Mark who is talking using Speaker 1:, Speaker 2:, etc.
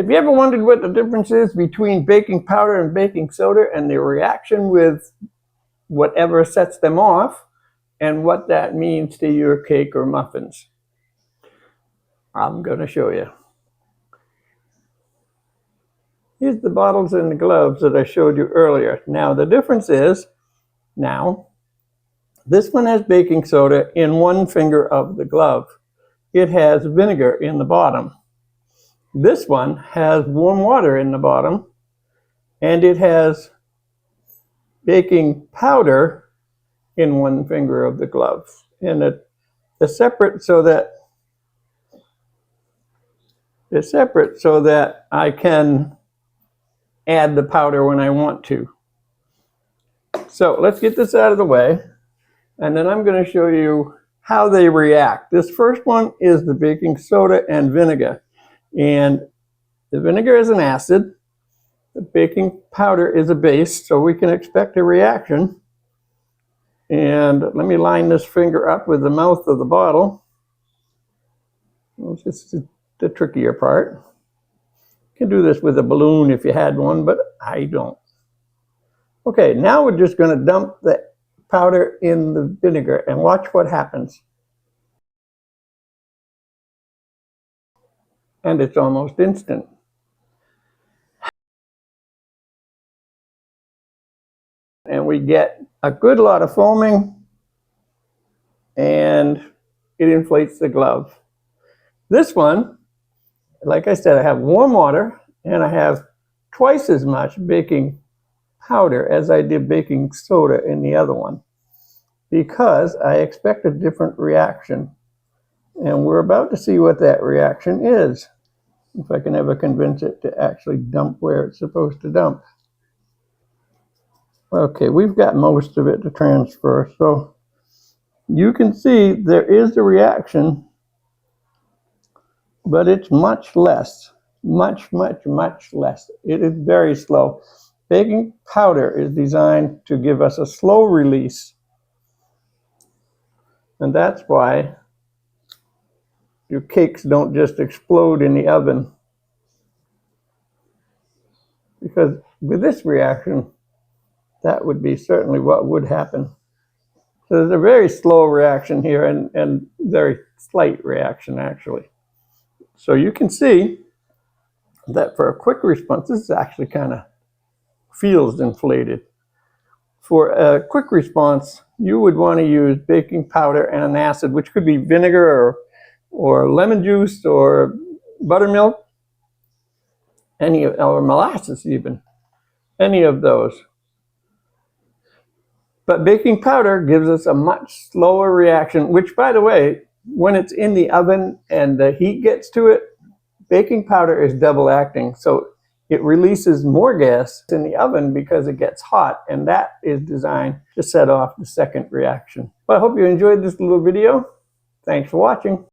Speaker 1: Have you ever wondered what the difference is between baking powder and baking soda and the reaction with whatever sets them off and what that means to your cake or muffins? I'm going to show you. Here's the bottles and the gloves that I showed you earlier. Now the difference is, this one has baking soda in one finger of the glove. It has vinegar in the bottom. This one has warm water in the bottom, and it has baking powder in one finger of the glove. And they're separate so that I can add the powder when I want to. So let's get this out of the way, and then I'm going to show you how they react. This first one is the baking soda and vinegar. And the vinegar is an acid, the baking powder is a base, so we can expect a reaction. And let me line this finger up with the mouth of the bottle. Well, this is the trickier part. You can do this with a balloon if you had one, but I don't. Okay, now we're just going to dump the powder in the vinegar and watch what happens. And it's almost instant. And we get a good lot of foaming, and it inflates the glove. This one, like I said, I have warm water, and I have twice as much baking powder as I did baking soda in the other one, because I expect a different reaction. And we're about to see what that reaction is, if I can ever convince it to actually dump where it's supposed to dump. Okay, we've got most of it to transfer, so you can see there is a reaction, but it's much less, much less. It is very slow. Baking powder is designed to give us a slow release, and that's why your cakes don't just explode in the oven. Because with this reaction, that would be certainly what would happen. So there's a very slow reaction here and very slight reaction actually. So you can see that for a quick response, this is actually kind of feels inflated. For a quick response, you would want to use baking powder and an acid, which could be vinegar or lemon juice or buttermilk, or molasses even, any of those. But baking powder gives us a much slower reaction, which, by the way, when it's in the oven and the heat gets to it, baking powder is double acting. So it releases more gas in the oven because it gets hot, and that is designed to set off the second reaction. Well, I hope you enjoyed this little video. Thanks for watching.